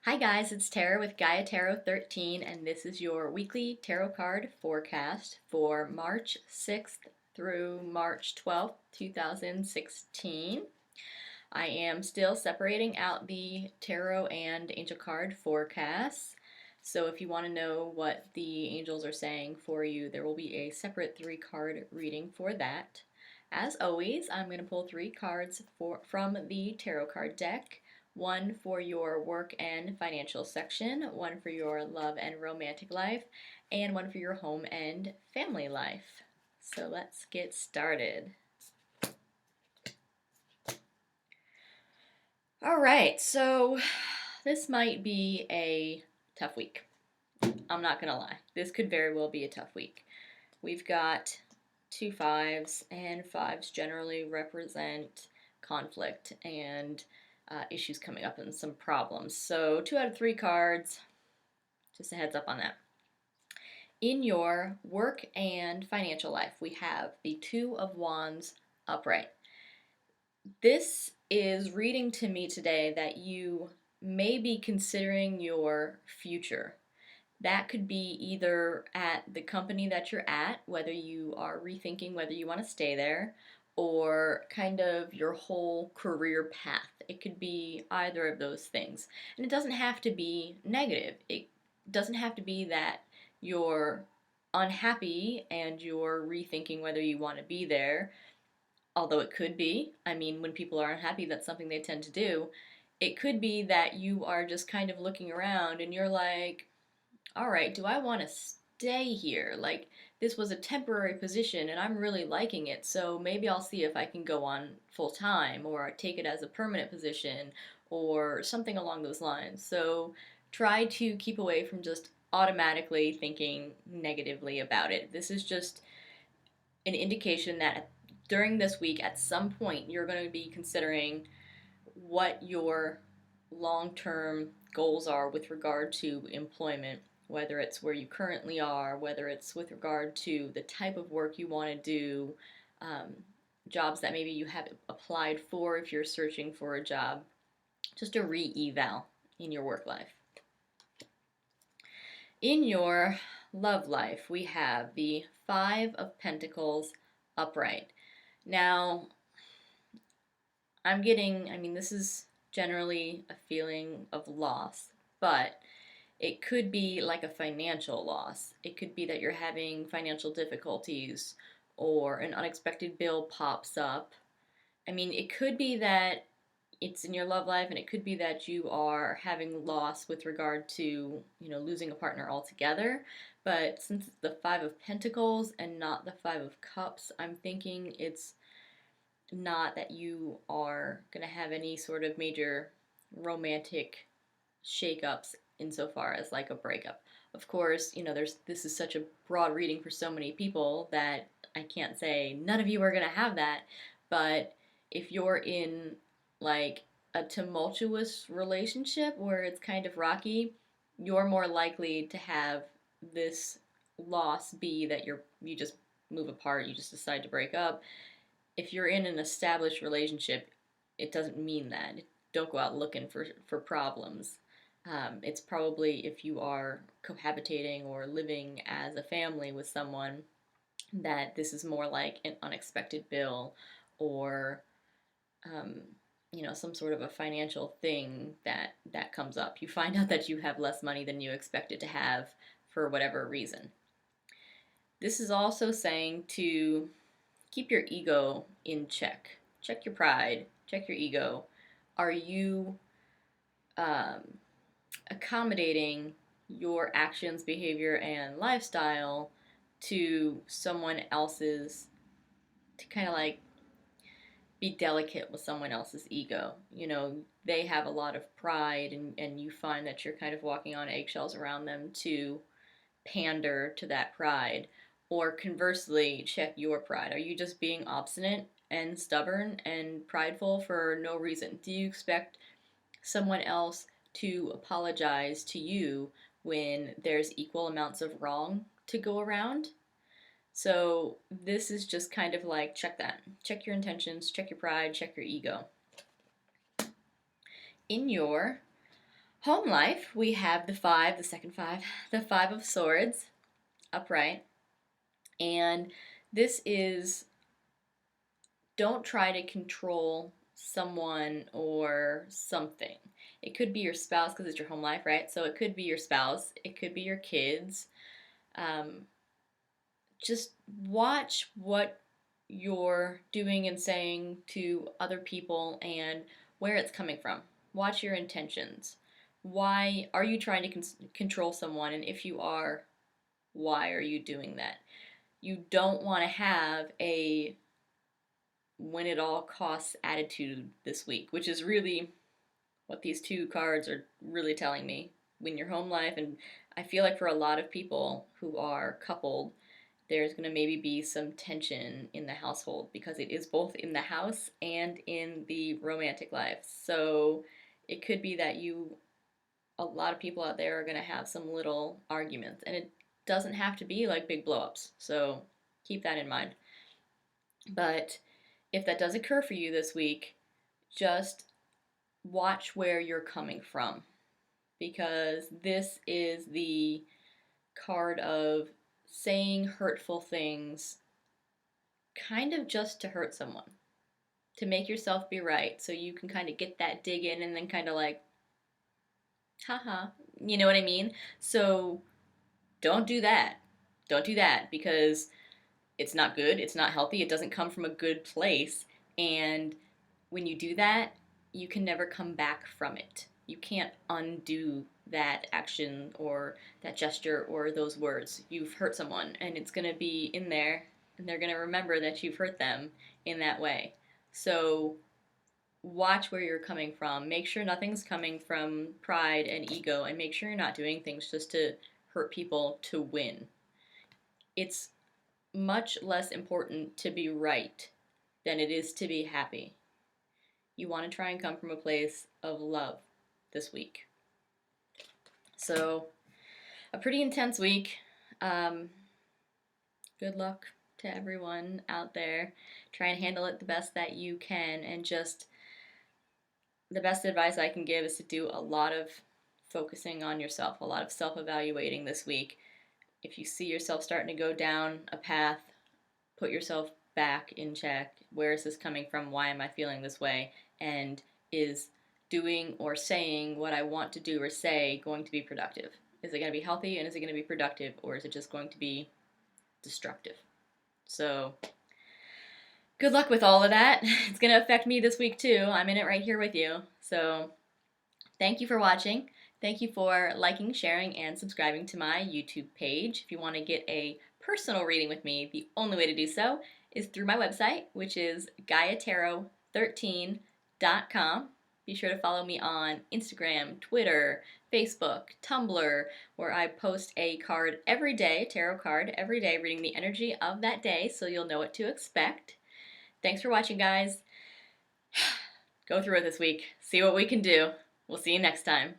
Hi guys, it's Tara with Gaia Tarot 13, and this is your weekly tarot card forecast for March 6th through March 12th, 2016. I am still separating out the tarot and angel card forecasts. So if you want to know what the angels are saying for you, there will be a separate 3-card reading for that. As always, I'm going to pull 3 cards from the tarot card deck. One for your work and financial section, one for your love and romantic life, and one for your home and family life. So let's get started. All right, so this might be a tough week. I'm not gonna lie. This could very well be a tough week. We've got 2 fives, and fives generally represent conflict and issues coming up and some problems. So 2 out of 3 cards, just a heads up on that. In your work and financial life, we have the 2 of Wands upright. This is reading to me today that you may be considering your future. That could be either at the company that you're at, whether you are rethinking whether you want to stay there, or kind of your whole career path. It could be either of those things. And it doesn't have to be negative. It doesn't have to be that you're unhappy and you're rethinking whether you want to be there, although it could be. I mean, when people are unhappy, that's something they tend to do. It could be that you are just kind of looking around and you're like, all right, do I want to stay here? Like, this was a temporary position and I'm really liking it, so maybe I'll see if I can go on full time or take it as a permanent position or something along those lines. So try to keep away from just automatically thinking negatively about it. This is just an indication that during this week, at some point, you're going to be considering what your long term goals are with regard to employment, whether it's where you currently are, whether it's with regard to the type of work you want to do, um, jobs that maybe you have applied for if you're searching for a job, just a re eval in your work life. In your love life, we have the Five of Pentacles upright. Now, I mean, this is generally a feeling of loss, but it could be like a financial loss. It could be that you're having financial difficulties or an unexpected bill pops up. I mean, it could be that it's in your love life, and it could be that you are having loss with regard to, losing a partner altogether. But since it's the Five of Pentacles and not the Five of Cups, I'm thinking it's not that you are going to have any sort of major romantic shakeups insofar as like a breakup. Of course, this is such a broad reading for so many people that I can't say none of you are going to have that, but if you're in like a tumultuous relationship where it's kind of rocky, you're more likely to have this loss be that you just move apart, you just decide to break up. If you're in an established relationship, it doesn't mean that. Don't go out looking for problems. It's probably if you are cohabitating or living as a family with someone that this is more like an unexpected bill or um, some sort of a financial thing that comes up. You find out that you have less money than you expected to have for whatever reason. This is also saying to keep your ego in check. Check your pride. Check your ego. Are you um, accommodating your actions, behavior, and lifestyle to someone else's, to kind of like be delicate with someone else's ego? They have a lot of pride, and you find that you're kind of walking on eggshells around them to pander to that pride. Or conversely, check your pride. Are you just being obstinate and stubborn and prideful for no reason? Do you expect someone else to apologize to you when there's equal amounts of wrong to go around? So this is just kind of like check that. Check your intentions, check your pride, check your ego. In your Home life, we have the five, the second five, the Five of Swords upright. And this is, don't try to control someone or something. It could be your spouse because it's your home life, right? So it could be your spouse, it could be your kids. Um, just watch what you're doing and saying to other people and where it's coming from. Watch your intentions. Why are you trying to control someone? And if you are, why are you doing that? You don't want to have a win at all costs attitude this week, which is really what these two cards are really telling me. Win your home life, and I feel like for a lot of people who are coupled, there's going to maybe be some tension in the household because it is both in the house and in the romantic life. So it could be that a lot of people out there are going to have some little arguments, and it doesn't have to be like big blowups. So keep that in mind. But if that does occur for you this week, just watch where you're coming from, because this is the card of saying hurtful things kind of just to hurt someone, to make yourself be right, so you can kind of get that dig in and then kind of like, haha, you know what I mean? So don't do that. Don't do that because it's not good, it's not healthy, it doesn't come from a good place. And when you do that, you can never come back from it. You can't undo that action or that gesture or those words. You've hurt someone and it's going to be in there and they're going to remember that you've hurt them in that way. So watch where you're coming from. Make sure nothing's coming from pride and ego, and make sure you're not doing things just to hurt people to win. It's much less important to be right than it is to be happy. You want to try and come from a place of love this week. So, a pretty intense week. Good luck to everyone out there. Try and handle it the best that you can, and just the best advice I can give is to do a lot of focusing on yourself, a lot of self evaluating this week. If you see yourself starting to go down a path, put yourself back in check. Where is this coming from? Why am I feeling this way? And is doing or saying what I want to do or say going to be productive? Is it going to be healthy, and is it going to be productive, or is it just going to be destructive? So good luck with all of that. It's going to affect me this week too. I'm in it right here with you. So thank you for watching. Thank you for liking, sharing, and subscribing to my YouTube page. If you want to get a personal reading with me, the only way to do so is through my website, which is GaiaTarot13.com. Be sure to follow me on Instagram, Twitter, Facebook, Tumblr, where I post a card every day, tarot card every day, reading the energy of that day so you'll know what to expect. Thanks for watching, guys. Go through it this week. See what we can do. We'll see you next time.